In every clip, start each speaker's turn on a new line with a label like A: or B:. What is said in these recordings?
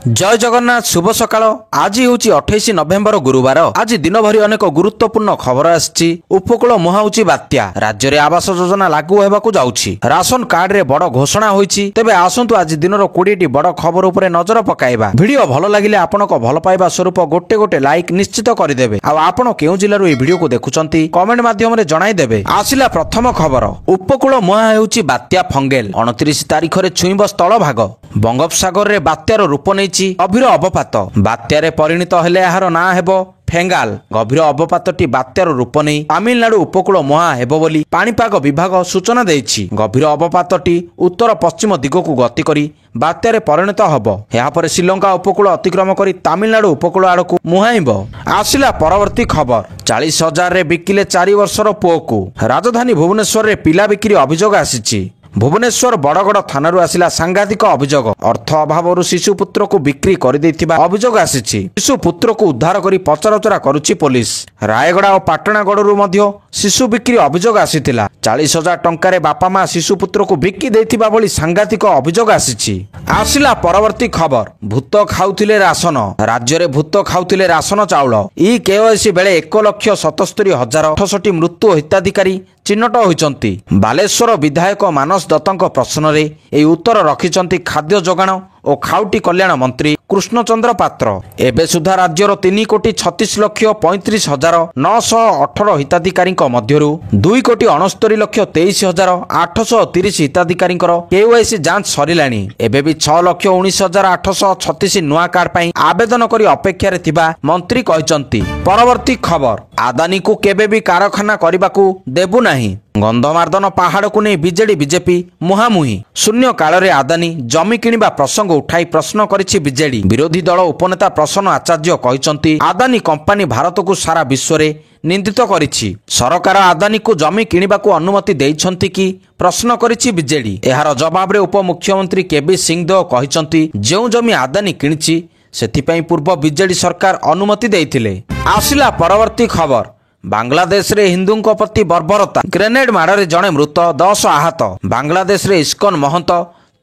A: जय जगन्नाथ शुभ सकाळ। आज हूँ 28 नवेम्बर गुरुवार। आज दिन भरी अनेक गुरुत्वपूर्ण खबर आछि। उपकूल मुहाउछि बात्या। राज्य रे आवास योजना लागू हेबाकू जाउछि। राशन कार्ड रे बड़ घोषणा होइछि। तेबे आसंतु आज दिनर 20 टी बड़ खबर उपरे नजर पकाइबा। वीडियो भलो लागिले आपनक भलो पाइबा स्वरूप गोटे गोटे लाइक निश्चित करिदेबे। आ आपण केउ जिल्लारू ए वीडियो को देखुचंती कमेंट माध्यम रे जणाई देबे। आसिला प्रथम खबर। उपकूल मुहा हेउछि बात्या फंगेल। 29 तारिख रे छुइब स्थल भाग। बंगोपसागर रे बात्यार रूप नै गभीर अवपात। बात्यारे परिणत हेले एहार ना हेबो फेंगाल। गभीर अवपातटी बात्यार रूप नहीं तामिलनाडु उपकूल मुहा हेबो बोली पाणीपाग विभाग सूचना देछि। गभीर अवपातटी उत्तर पश्चिम दिगकू गति करी बात्यारे परिणत हब। यापर श्रीलंका उपकूल अतिक्रम करी तामिलनाडु उपकूल आड़कू मुहाइब। आसिला परवर्ती खबर। 40,000 रे बिकिले 4 वर्षर पुओकू। राजधानी भुवनेश्वर रे पिला बिक्री अभियोग आसिछि। भुवनेश्वर बड़गड़ थानारू आसिला सांघातिक अभियोग। अर्थ अभाव शिशु पुत्र को बिक्री कर अभियोग आसिछि। शिशु पुत्र को उद्धार करी पचराउचरा करुछि पुलिस। रायगड़ा और पाटणागड़रू मध्य शिशु बिक्री अभियोग आसिथिला। 40,000 टंकारे बापा मां शिशु पुत्र को बिक्री देथिबा बोली सांघातिक अभियोग आसिछि। आसिला परवर्ती खबर। भूत खाउथिले राशन। राज्य रे भूत खाउथिले राशन चाउल। ई केवाईसी बेले 1,77,068 मृत्यु हिताधिकारी चिन्हट होइचंती। बालेश्वर विधायक मानस दत्तक प्रश्न रे ए उत्तर रखिचंती खाद्य जोगाण और खाउटी कल्याण मंत्री कृष्णचंद्र पात्र। एबे सुधा राज्यर 3,36,35,918 हिताधिकारी मध्यरु 2,69,23,830 हिताधिकारी केवाईसी जांच सरिलानी। एबे भी 6,19,836 नुआ कार्ड पई आवेदन करी अपेक्षा रे थिबा मंत्री कहिचंती। परवर्ती खबर। आदानी को केबे भी कारखाना करबाकू देबु नाही। गंधमार्दन पहाड़ को नहीं बीजेडी बीजेपी मुहामुही। शून्य काल रे आदानी जमी किनिबा प्रसंग उठाई प्रश्न करिछि बीजेडी। विरोधी दल उपनेता प्रसन्न आचार्य कहिसंती आदानी कंपनी भारत को सारा विश्व रे निंदित करिछि। सरकार आदानी को जमी किनिबाकू अनुमति देइछंती कि प्रश्न करिछि बीजेडी। एहार जवाब रे उपमुख्यमंत्री केबी सिंहदेव कहिसंती जेउ जमी आदानी किनिछि सेथिपई पूर्व बीजेडी सरकार अनुमति देइथिले। आसिला परवर्ती खबर। बांग्लादेश रे हिंदू प्रति बर्बरता। ग्रेनेड माड़े जड़े मृत 10 आहत। बांग्लादेश रे इस्कन महंत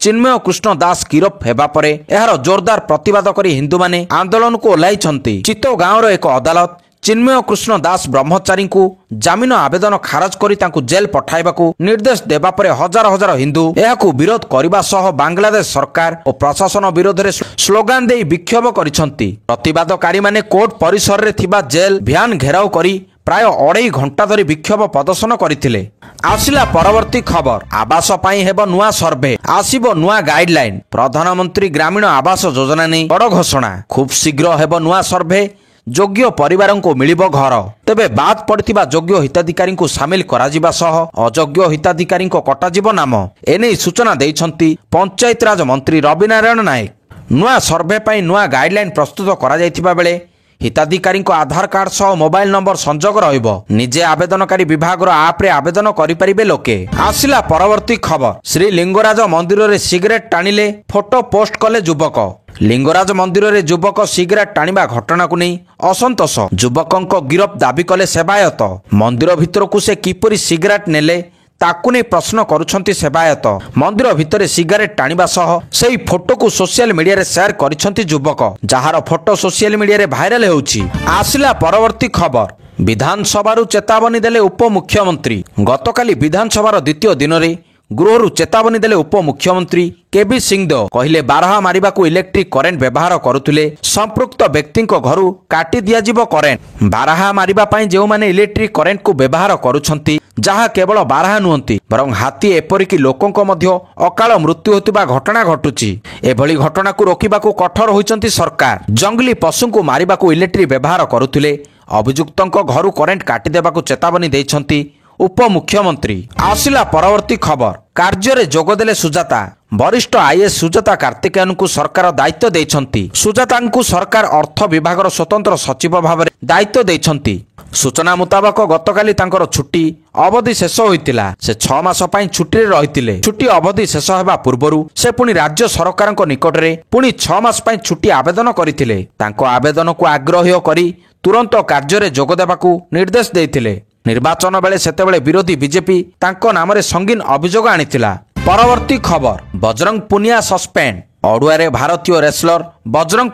A: चिन्मय कृष्ण दास गिरफ हेबा परे एहार जोरदार प्रतिवाद करी हिंदू माने आंदोलन को ओह्लाइछंती। चितो गाँव एक अदालत चिन्मय कृष्ण दास ब्रह्मचारी को जामिन आवेदन खारज करी तांकू जेल पठाइबाकू निर्देश देबा परे हजार हजार हिंदू एहाकू विरोध करिबा सह बांग्लादेश सरकार और प्रशासन विरोध रे स्लोगान देई विक्षोभ करिसंती। प्रतिवादकारी माने कोर्ट परिसर रे थिबा जेल भ्यान घेराव करी प्राय 2.5 घंटा धरी विक्षोभ प्रदर्शन करथिले। आसिला परवर्ती खबर। आवास पाई हेबो नुआ सर्वे। आसीबो नुआ गाइडलाइन। प्रधानमंत्री ग्रामीण आवास योजना नै बड़ घोषणा। खूब शीघ्र हेबो नुआ सर्वे। योग्य परिवारों को मिलिबो घर। तेबे बाद पड़िथिबा योग्य हिताधिकारी को शामिल कराजिबा सह अयोग्य हिताधिकारी को कटाजिबो नाम। एने सूचना देइछंती पंचायत राज मंत्री रवि नारायण नायक। नुआ सर्वे पाई नुआ गाइडलाइन प्रस्तुत करा जायथिबा बेले हिताधिकारी आधार कार्ड सह मोबाइल नंबर संजोग रहिबो। निजे आवेदनकारी विभाग आप रे आवेदन करि परिबे लोके। आसिला परवर्ती खबर। श्री लिंगराज मंदिर रे सिगरेट टाणिले फोटो पोस्ट कले युवक। लिंगराज मंदिर रे युवक सिगरेट टाणिबा घटना को नहीं असंतोष। युवक गिरफ दाबी कले सेवायत। मंदिर भितर को से किपरि सिगरेट नेले ताकू नहीं प्रश्न करुछंती सेवायत। मंदिर भितर सिगारेट टाणिबा सह सेही फोटो को सोशल मीडिया रे शेयर करिछंती युवक, जहार फोटो सोशल मीडिया रे भाइराल होउछि। आसिला परवर्ती खबर। विधानसभा चेतावनी देले उपमुख्यमंत्री। गतकाली विधानसभा द्वितीय दिन रे गृहरु चेतावनी देले उपमुख्यमंत्री केबी सिंहदेव। कहले बारहा मारिबाकू इलेक्ट्रिक करेंट व्यवहार करुथिले संपृक्त व्यक्ति घरु काटी दियाजिबो करेंट। बारहा मारिबा पई जेउ माने इलेक्ट्रिक करेंट को व्यवहार करुछंती जहा केवल बारहा नुहंती बरं हाथी एपरिकी लोकंक मध्य अकाल मृत्यु होतिबा घटना घटुची। एभली घटना को रोकिबाकू कठोर होइचंती सरकार। जंगली पशु को मारिबाकू इलेक्ट्रिक व्यवहार करुथिले अभियुक्तंक घरु करेंट काटी देबाकू चेतावनी देइछंती उपमुख्यमंत्री। आसिला परवर्ती खबर। कार्य रे जोगदेले सुजाता। वरिष्ठ आईएएस सुजाता कार्तिकेयन को सरकार दायित्व देइछंती। सुजाता को सरकार अर्थ विभाग स्वतंत्र सचिव भाव दायित्व देइछंती। सूचना मुताबक गतकाली तांकर छुट्टी अवधि शेष होइतिला। से 6 मास पई छुट्टी रे रहितिले। छुट्टी अवधि शेष हेबा पूर्वरु से पुनी राज्य सरकारक निकट रे पुनी 6 मास पई छुट्टी आवेदन करिथिले। तांको आवेदन को आग्रह करी तुरंत कार्य रे जोग देबाकू निर्देश देइथिले। निर्वाचन बेले सेतेबेले विरोधी बीजेपी तांको नाम रे संगीन अभियोग आनिथिला। ପରବର୍ତ୍ତୀ ଖବର ବଜରଙ୍ଗ ପୁନିଆ ସସ୍ପେଣ୍ଡ। ଅଡୁଆରେ ଭାରତୀୟ ରେସଲର ବଜରଙ୍ଗ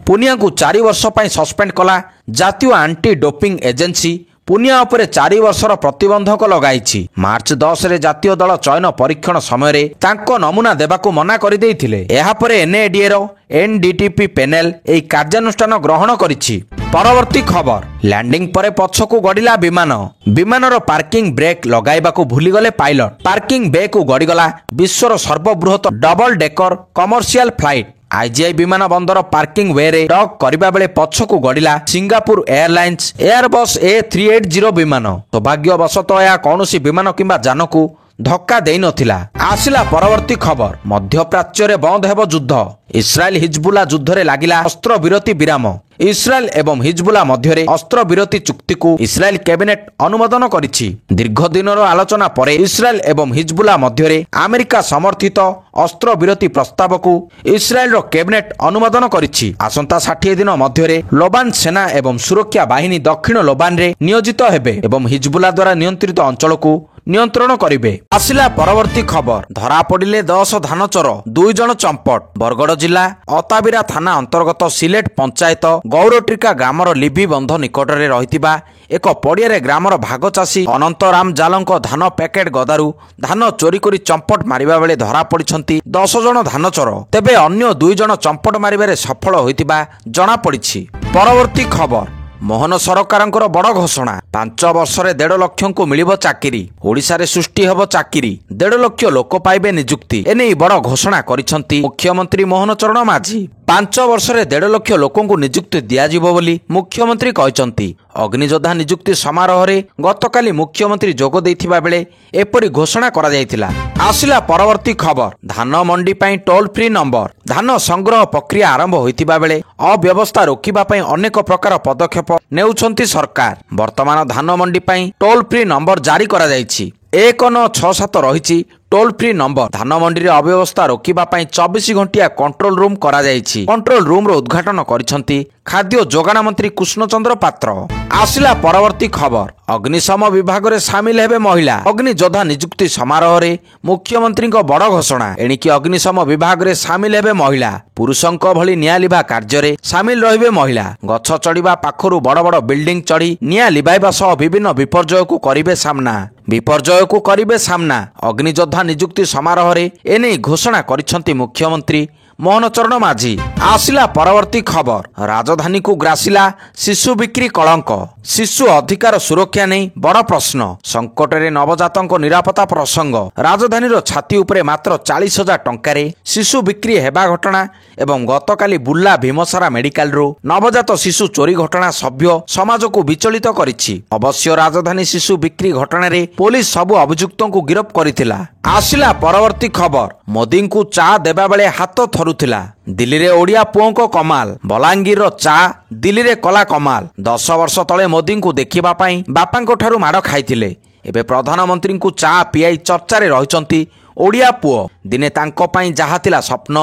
A: ପୁନିଆଙ୍କୁ 4 ବର୍ଷ ପାଇଁ ସସ୍ପେଣ୍ଡ କଲା ଜାତୀୟ ଆଣ୍ଟି ଡୋପିଂ ଏଜେନ୍ସି। ପୁନିଆ ଉପରେ 4 ବର୍ଷର ପ୍ରତିବନ୍ଧକ ଲଗାଇଛି। ମାର୍ଚ୍ଚ 10ରେ ଜାତୀୟ ଦଳ ଚୟନ ପରୀକ୍ଷଣ ସମୟରେ ତାଙ୍କ ନମୁନା ଦେବାକୁ ମନା କରିଦେଇଥିଲେ। ଏହାପରେ ଏନ୍ଏଡିଏର ଏନ୍ଡିଟିପି ପେନେଲ ଏହି କାର୍ଯ୍ୟାନୁଷ୍ଠାନ ଗ୍ରହଣ କରିଛି। ପରବର୍ତ୍ତୀ ଖବର ଲ୍ୟାଣ୍ଡିଂ ପରେ ପଛକୁ ଗଡ଼ିଲା ବିମାନର ପାର୍କିଂ ବ୍ରେକ୍ ଲଗାଇବାକୁ ଭୁଲିଗଲେ ପାଇଲଟ। ପାର୍କିଂ ବେକୁ ଗଡ଼ିଗଲା ବିଶ୍ୱର ସର୍ବବୃହତ double decker commercial flight. IGI ବିମାନ ବନ୍ଦର ପାର୍କିଂ ୱେରେ ଡକ୍ କରିବା ବେଳେ ପଛକୁ ଗଡ଼ିଲା ସିଙ୍ଗାପୁର ଏୟାରଲାଇନ୍ସ ଏୟାରବସ୍ A380 ବିମାନ। ସୌଭାଗ୍ୟବଶତଃ ଏହା କୌଣସି ବିମାନ କିମ୍ବା ଯାନକୁ ଧକ୍କା ଦେଇନଥିଲା। ଆସିଲା ପରବର୍ତ୍ତୀ ଖବର ମଧ୍ୟପ୍ରାଚ୍ୟରେ ବନ୍ଦ ହେବ ଯୁଦ୍ଧ। ଇସ୍ରାଏଲ ହିଜବୁଲା ଯୁଦ୍ଧରେ ଲାଗିଲା ଅସ୍ତ୍ରବିରତି ବିରାମ। ଇସ୍ରାଏଲ ଏବଂ ହିଜବୁଲା ମଧ୍ୟରେ ଅସ୍ତ୍ରବିରତି ଚୁକ୍ତିକୁ ଇସ୍ରାଏଲ କ୍ୟାବିନେଟ୍ ଅନୁମୋଦନ କରିଛି। ଦୀର୍ଘ ଦିନର ଆଲୋଚନା ପରେ ଇସ୍ରାଏଲ ଏବଂ ହିଜବୁଲା ମଧ୍ୟରେ ଆମେରିକା ସମର୍ଥିତ ଅସ୍ତ୍ରବିରତି ପ୍ରସ୍ତାବକୁ ଇସ୍ରାଏଲର କ୍ୟାବିନେଟ୍ ଅନୁମୋଦନ କରିଛି। ଆସନ୍ତା 60 ଦିନ ମଧ୍ୟରେ ଲୋବାନ ସେନା ଏବଂ ସୁରକ୍ଷା ବାହିନୀ ଦକ୍ଷିଣ ଲୋବାନରେ ନିୟୋଜିତ ହେବେ ଏବଂ ହିଜବୁଲା ଦ୍ୱାରା ନିୟନ୍ତ୍ରିତ ଅଞ୍ଚଳକୁ ନିୟନ୍ତ୍ରଣ କରିବେ। ଆସିଲା ପରବର୍ତ୍ତୀ ଖବର ଧରାପଡ଼ିଲେ 10 ଧାନଚୋର 2 ଜଣ ଚମ୍ପଟ। ବରଗଡ଼ ଜିଲ୍ଲା ଅତାବିରା ଥାନା ଅନ୍ତର୍ଗତ ସିଲେଟ ପଞ୍ଚାୟତ ଗୌରଟିକା ଗ୍ରାମର ଲିଭି ବନ୍ଧ ନିକଟରେ ରହିଥିବା ଏକ ପଡ଼ିଆରେ ଗ୍ରାମର ଭାଗ ଚାଷୀ ଅନନ୍ତରାମ ଜାଲଙ୍କ ଧାନ ପ୍ୟାକେଟ୍ ଗଦାରୁ ଧାନ ଚୋରି କରି ଚମ୍ପଟ ମାରିବା ବେଳେ ଧରାପଡ଼ିଛନ୍ତି 10 ଜଣ ଧାନଚୋର। ତେବେ ଅନ୍ୟ 2 ଜଣ ଚମ୍ପଟ ମାରିବାରେ ସଫଳ ହୋଇଥିବା ଜଣାପଡ଼ିଛି। ପରବର୍ତ୍ତୀ ଖବର ମୋହନ ସରକାରଙ୍କର ବଡ଼ ଘୋଷଣା 5 ବର୍ଷରେ 1.5 ଲକ୍ଷଙ୍କୁ ମିଳିବ ଚାକିରି। ଓଡ଼ିଶାରେ ସୃଷ୍ଟି ହେବ ଚାକିରି 1.5 ଲକ୍ଷ ଲୋକ ପାଇବେ ନିଯୁକ୍ତି। ଏନେଇ ବଡ଼ ଘୋଷଣା କରିଛନ୍ତି ମୁଖ୍ୟମନ୍ତ୍ରୀ ମୋହନ ଚରଣ ମାଝୀ। 5 ବର୍ଷରେ 1.5 ଲକ୍ଷ ଲୋକଙ୍କୁ ନିଯୁକ୍ତି ଦିଆଯିବ ବୋଲି ମୁଖ୍ୟମନ୍ତ୍ରୀ କହିଛନ୍ତି। ଅଗ୍ନିଯୋଦ୍ଧା ନିଯୁକ୍ତି ସମାରୋହରେ ଗତକାଲି ମୁଖ୍ୟମନ୍ତ୍ରୀ ଯୋଗ ଦେଇଥିବା ବେଳେ ଏପରି ଘୋଷଣା କରାଯାଇଥିଲା। ଆସିଲା ପରବର୍ତ୍ତୀ ଖବର ଧାନ ମଣ୍ଡି ପାଇଁ ଟୋଲ୍ ଫ୍ରି ନମ୍ବର। ଧାନ ସଂଗ୍ରହ ପ୍ରକ୍ରିୟା ଆରମ୍ଭ ହୋଇଥିବା ବେଳେ ଅବ୍ୟବସ୍ଥା ରୋକିବା ପାଇଁ ଅନେକ ପ୍ରକାର ପଦକ୍ଷେପ ନେଉଛନ୍ତି ସରକାର। ବର୍ତ୍ତମାନ ଧାନ ମଣ୍ଡି ପାଇଁ ଟୋଲ୍ ଫ୍ରି ନମ୍ବର ଜାରି କରାଯାଇଛି। 1967 ରହିଛି ଟୋଲ୍ ଫ୍ରି ନମ୍ବର। ଧାନ ମଣ୍ଡିରେ ଅବ୍ୟବସ୍ଥା ରୋକିବା ପାଇଁ 24 ଘଣ୍ଟିଆ କଣ୍ଟ୍ରୋଲ ରୁମ୍ କରାଯାଇଛି। କଣ୍ଟ୍ରୋଲ ରୁମ୍ର ଉଦ୍ଘାଟନ କରିଛନ୍ତି ଖାଦ୍ୟ ଯୋଗାଣ ମନ୍ତ୍ରୀ କୃଷ୍ଣଚନ୍ଦ୍ର ପାତ୍ର। ଆସିଲା ପରବର୍ତ୍ତୀ ଖବର ଅଗ୍ନିଶମ ବିଭାଗରେ ସାମିଲ ହେବେ ମହିଳା। ଅଗ୍ନିଯୋଦ୍ଧା ନିଯୁକ୍ତି ସମାରୋହରେ ମୁଖ୍ୟମନ୍ତ୍ରୀଙ୍କ ବଡ଼ ଘୋଷଣା। ଏଣିକି ଅଗ୍ନିଶମ ବିଭାଗରେ ସାମିଲ ହେବେ ମହିଳା। ପୁରୁଷଙ୍କ ଭଳି ନିଆଁ ଲିଭା କାର୍ଯ୍ୟରେ ସାମିଲ ରହିବେ ମହିଳା। ଗଛ ଚଢ଼ିବା ପାଖରୁ ବଡ଼ ବଡ଼ ବିଲ୍ଡିଂ ଚଢ଼ି ନିଆଁ ଲିଭାଇବା ସହ ବିଭିନ୍ନ ବିପର୍ଯ୍ୟୟକୁ କରିବେ ସାମ୍ନା। ଅଗ୍ନିଯୋଦ୍ଧା ନିଯୁକ୍ତି ସମାରୋହରେ ଏନେଇ ଘୋଷଣା କରିଛନ୍ତି ମୁଖ୍ୟମନ୍ତ୍ରୀ ମୋହନ ଚରଣ ମାଝୀ। ଆସିଲା ପରବର୍ତ୍ତୀ ଖବର ରାଜଧାନୀକୁ ଗ୍ରାସିଲା ଶିଶୁ ବିକ୍ରି କଳଙ୍କ। ଶିଶୁ ଅଧିକାର ସୁରକ୍ଷା ନେଇ ବଡ଼ ପ୍ରଶ୍ନ। ସଙ୍କଟରେ ନବଜାତଙ୍କ ନିରାପତ୍ତା ପ୍ରସଙ୍ଗ। ରାଜଧାନୀର ଛାତି ଉପରେ ମାତ୍ର 40,000 ଟଙ୍କାରେ ଶିଶୁ ବିକ୍ରି ହେବା ଘଟଣା ଏବଂ ଗତକାଲି ବୁର୍ଲା ଭୀମସାରା ମେଡିକାଲରୁ ନବଜାତ ଶିଶୁ ଚୋରି ଘଟଣା ସଭ୍ୟ ସମାଜକୁ ବିଚଳିତ କରିଛି। ଅବଶ୍ୟ ରାଜଧାନୀ ଶିଶୁ ବିକ୍ରି ଘଟଣାରେ ପୋଲିସ ସବୁ ଅଭିଯୁକ୍ତଙ୍କୁ ଗିରଫ କରିଥିଲା। ଆସିଲା ପରବର୍ତ୍ତୀ ଖବର ମୋଦିଙ୍କୁ ଚା ଦେବା ବେଳେ ହାତ ଥରୁଥିଲା। ଦିଲ୍ଲୀରେ ଓଡ଼ିଆ ପୁଅଙ୍କ କମାଲ। ବଲାଙ୍ଗୀରର ଚା ଦିଲ୍ଲୀରେ କଲା କମାଲ। 10 ବର୍ଷ ତଳେ ମୋଦିଙ୍କୁ ଦେଖିବା ପାଇଁ ବାପାଙ୍କ ଠାରୁ ମାଡ଼ ଖାଇଥିଲେ। ଏବେ ପ୍ରଧାନମନ୍ତ୍ରୀଙ୍କୁ ଚା ପିଆଇ ଚର୍ଚ୍ଚାରେ ରହିଛନ୍ତି ଓଡ଼ିଆ ପୁଅ। ଦିନେ ତାଙ୍କ ପାଇଁ ଯାହା ଥିଲା ସ୍ୱପ୍ନ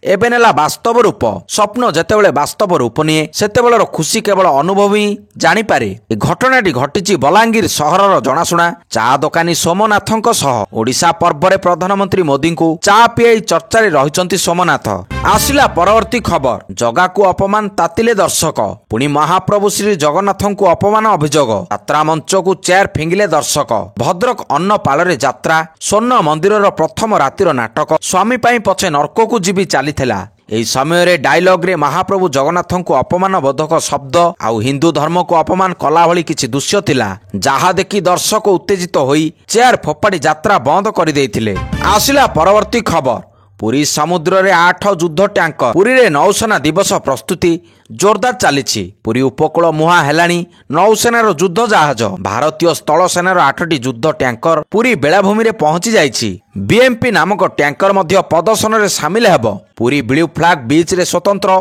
A: ଏବେ ନେଲା ବାସ୍ତବ ରୂପ। ସ୍ୱପ୍ନ ଯେତେବେଳେ ବାସ୍ତବ ରୂପ ନିଏ ସେତେବେଳର ଖୁସି କେବଳ ଅନୁଭବ ହିଁ ଜାଣିପାରେ। ଏ ଘଟଣାଟି ଘଟିଛି ବଲାଙ୍ଗୀର ସହରର ଜଣାଶୁଣା ଚା ଦୋକାନୀ ସୋମନାଥଙ୍କ ସହ। ଓଡ଼ିଶା ପର୍ବରେ ପ୍ରଧାନମନ୍ତ୍ରୀ ମୋଦିଙ୍କୁ ଚା ପିଆଇ ଚର୍ଚ୍ଚାରେ ରହିଛନ୍ତି ସୋମନାଥ। ଆସିଲା ପରବର୍ତ୍ତୀ ଖବର ଜଗାକୁ ଅପମାନ ତାତିଲେ ଦର୍ଶକ। ପୁଣି ମହାପ୍ରଭୁ ଶ୍ରୀ ଜଗନ୍ନାଥଙ୍କୁ ଅପମାନ ଅଭିଯୋଗ। ଯାତ୍ରା ମଞ୍ଚକୁ ଚେୟାର ଫିଙ୍ଗିଲେ ଦର୍ଶକ। ଭଦ୍ରକ ଅନ୍ନପାଳରେ ଯାତ୍ରା ସ୍ୱର୍ଣ୍ଣ ମନ୍ଦିରର ପ୍ରଥମ ରାତିର ନାଟକ ସ୍ୱାମୀ ପାଇଁ ପଛେ ନର୍କକୁ ଯିବି ଚାଲିଥିଲା। ଏହି ସମୟରେ ଡାଇଲଗ୍ରେ ମହାପ୍ରଭୁ ଜଗନ୍ନାଥଙ୍କୁ ଅପମାନ ବୋଧକ ଶବ୍ଦ ଆଉ ହିନ୍ଦୁ ଧର୍ମକୁ ଅପମାନ କଲା ଭଳି କିଛି ଦୃଶ୍ୟ ଥିଲା, ଯାହା ଦେଖି ଦର୍ଶକ ଉତ୍ତେଜିତ ହୋଇ ଚେୟାର ଫୋପାଡ଼ି ଯାତ୍ରା ବନ୍ଦ କରିଦେଇଥିଲେ। ଆସିଲା ପରବର୍ତ୍ତୀ ଖବର ପୁରୀ ସମୁଦ୍ରରେ 8 ଯୁଦ୍ଧ ଟ୍ୟାଙ୍କର। ପୁରୀରେ ନୌସେନା ଦିବସ ପ୍ରସ୍ତୁତି ଜୋରଦାର ଚାଲିଛି। ପୁରୀ ଉପକୂଳ ମୁହାଁ ହେଲାଣି ନୌସେନାର ଯୁଦ୍ଧ ଜାହାଜ। ଭାରତୀୟ ସ୍ଥଳ ସେନାର 8ଟି ଯୁଦ୍ଧ ଟ୍ୟାଙ୍କର ପୁରୀ ବେଳାଭୂମିରେ ପହଞ୍ଚି ଯାଇଛି। BMP ନାମକ ଟ୍ୟାଙ୍କର ମଧ୍ୟ ପ୍ରଦର୍ଶନରେ ସାମିଲ ହେବ। ପୁରୀ ବ୍ଲୁ ଫ୍ଲାଗ ବିଚ୍ରେ ସ୍ୱତନ୍ତ୍ର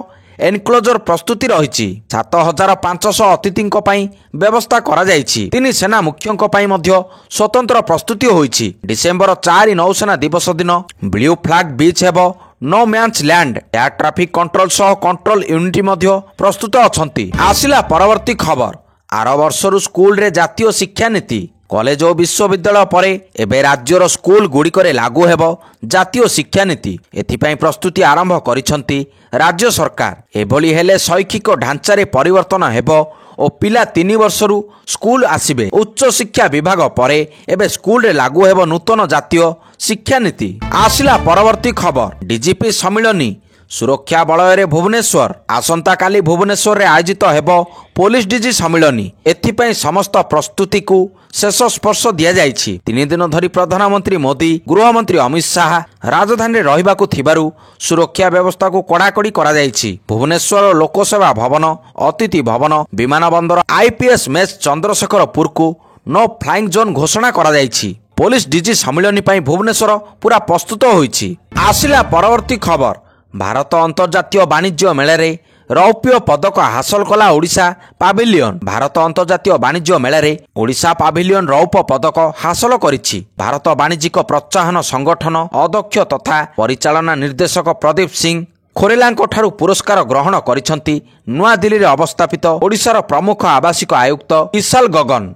A: ଏନକ୍ଲୋଜର ପ୍ରସ୍ତୁତି ରହିଛି। 7,500 ଅତିଥିଙ୍କ ପାଇଁ ବ୍ୟବସ୍ଥା କରାଯାଇଛି। 3 ସେନା ମୁଖ୍ୟଙ୍କ ପାଇଁ ମଧ୍ୟ ସ୍ୱତନ୍ତ୍ର ପ୍ରସ୍ତୁତି ହୋଇଛି। ଡିସେମ୍ବର 4 ନୌସେନା ଦିବସ ଦିନ ବ୍ଲୁ ଫ୍ଲାଗ ବିଚ୍ ହେବ no man's land. Air traffic control ସହ କଣ୍ଟ୍ରୋଲ ୟୁନିଟ୍ ମଧ୍ୟ ପ୍ରସ୍ତୁତ ଅଛନ୍ତି। ଆସିଲା ପରବର୍ତ୍ତୀ ଖବର आर वर्षरू स्कूल रे जातीय शिक्षा नीति कॉलेज और विश्वविद्यालय पर एवं राज्यर स्कूल गुड़िकरे लागू हेब जातीय शिक्षा नीति एथिपाई प्रस्तुति आरंभ करिसंती राज्य सरकार। एभली हेले शैक्षिक ढांचारे परिवर्तन हेब और पिला 3 वर्षरू स्कूल आसिबे। उच्च शिक्षा विभाग परे एबे स्कूल रे लागू हेब नूतन जातीय शिक्षा नीति। आसिला परवर्ती खबर डीजीपी सम्मिलनी सुरक्षा बलय भुवनेश्वर आसंता काली भुवनेश्वर रे आयोजित हेब पुलिस डीजी सम्मिलनी। एथिपाई समस्त प्रस्तुति को शेष स्पर्श दिया जाइछि। 3 दिन धरी प्रधानमंत्री मोदी गृहमंत्री अमित शाह राजधानी रे रहिबाकु थिबारु सुरक्षा व्यवस्था को कड़ाकड़ी करा जाइछि। भुवनेश्वर लोकसेवा भवन अतिथि भवन विमान बंदर आईपीएस मेस चंद्रशेखरपुर को नो फ्लाइंग जोन घोषणा करा जाइछि। पुलिस डीजी सम्मिलनी पई भुवनेश्वर पूरा प्रस्तुत होइछि। आसिला परवर्ती खबर भारत अंतर्जातीय वाणिज्य मेले रौप्य पदक हासिल कला ओडिशा पाविलियन। भारत अंतर्जातीय वाणिज्य मेले ओडिशा पाविलियन रौप्य पदक हासिल करिछि। भारत वाणिज्यिक प्रोत्साहन संगठन अध्यक्ष तथा परिचालना निर्देशक प्रदीप सिंह खोरेलांको ठारू पुरस्कार ग्रहण करिसंती नुआ दिल्ली रे अवस्थापित ओडिशार प्रमुख आवासिक आयुक्त विशाल गगन।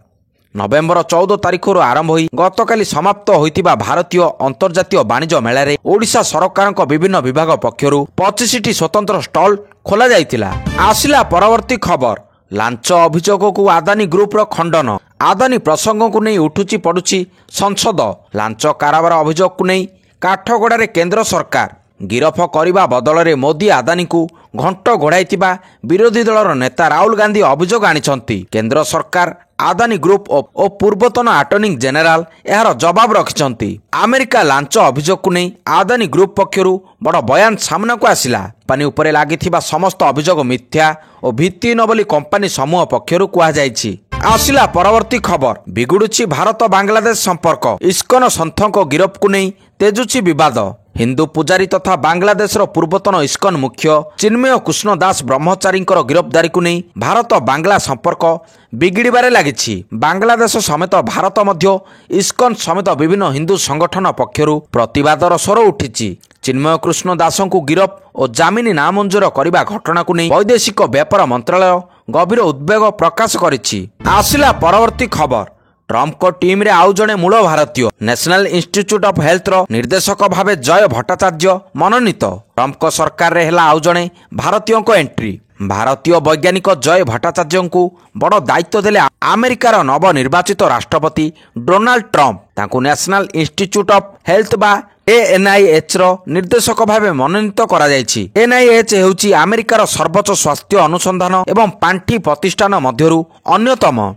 A: नवेम्बर 14 तारिख आरंभ होई गतकाली समाप्त होइतिबा भारतीय अंतर्जातीय वाणिज्य मेले ओडिशा सरकारक विभिन्न विभाग पक्षरु 25टी स्वतंत्र स्टॉल खोला जाइतिला। आसिला परवर्ती खबर लांच अभियोग को आदानी ग्रुप रो खंडन। आदानी प्रसंग को नहीं उठुची पड़ुची संसद। लांच काराबार अभियोग को नहीं काठगोड़ा रे केंद्र सरकार गिरफ करने बदल में मोदी आदानी को घंट घोड़ाइथिबा विरोधी दलर नेता राहुल गांधी अभियोग आनिछंती। केंद्र सरकार आदानी ग्रुप और पूर्वतन अटॉर्नी जनरल यार जवाब रखिछंती। अमेरिका लांच अभियोग को नहीं आदानी ग्रुप पक्षरु बड़ बयान सामना को आसिला। कंपनी उपरे लागिथिबा समस्त अभियोग मिथ्या और भित्तिहीन बोली कंपनी समूह पक्षरु कुहा जाइछि। आसिला परवर्ती खबर बिगुड़ुछि भारत बांग्लादेश संपर्क। इस्कन संथको गिरफ को नहीं तेजुछि विवाद। हिंदू पुजारी तथा बांग्लादेश पूर्वतन इस्कन मुख्य चिन्मय कृष्ण दास ब्रह्मचारी गिरफ्तारी को नहीं भारत बांग्ला संपर्क बिगिड़बारे लगी। बांग्लादेश समेत भारत मध्य इस्कन समेत विभिन्न हिंदू संगठन पक्षरु प्रतिवादर स्वर उठी। चिन्मय कृष्ण दास को गिरफ और जामिन नामंजूर करने घटना को नहीं वैदेशिक व्यापार मंत्रालय गभीर उद्वेग प्रकाश करिछि। आसिला परवर्ती खबर ट्रम्प को टीम रे आउ जणे मूल भारतीय नेशनल इंस्टीट्यूट ऑफ हेल्थ रो निर्देशक भावे जय भट्टाचार्य मनोनीत। ट्रम्प को सरकार रे हेला आउ जणे भारतीय को एंट्री। भारतीय वैज्ञानिक जय भट्टाचार्य को बड़ दायित्व देले अमेरिकार नवनिर्वाचित राष्ट्रपति डोनाल्ड ट्रम्प। तांको नेशनल इंस्टीट्यूट ऑफ हेल्थ बा एनआईएच रो निर्देशक भावे मनोनीत करा जायछि। एनआईएच हेउछि अमेरिकार सर्वोच्च स्वास्थ्य अनुसंधान एवं पांठी प्रतिष्ठान मध्यरु अन्यतम।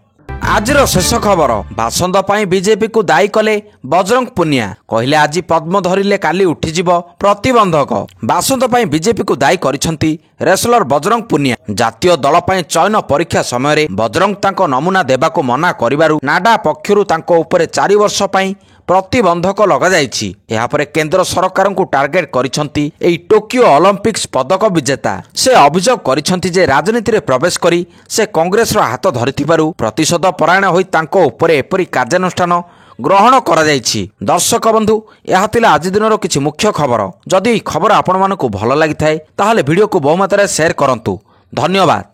A: आजिर शेष खबर बासंद पाई बीजेपी को दायी कले बजरंग पुनिया। कहले आज पद्म धरिले काली उठिजिब प्रतिबंधक। बासंद पाई बीजेपी को दायी करिसंती रेसलर बजरंग पुनिया। जातीय दल पाई चयन परीक्षा समय बजरंग तांको नमूना देबाको मना करिबारु नाडा पक्षरु तांको उपरे 4 वर्ष पाई प्रतिबंधक लगा जाइछि। यहाँ पर केंद्र सरकार को टार्गेट करिसंती एई टोकियो ओलंपिक्स पदक विजेता। से अभियोग करिसंती जे राजनीति रे प्रवेश करी से कांग्रेस रो हाथ धरिथिबारु प्रतिशोध परायण होई तांको उपरे एपरि कार्यानुष्ठान ग्रहण करा जाइछि। दर्शक बंधु यह थिला आज दिनर किछि मुख्य खबर। जदि खबर आपण मानकु भल लागि थाए ताहाले वीडियो को बहु मात्रा शेयर करंतु। धन्यवाद।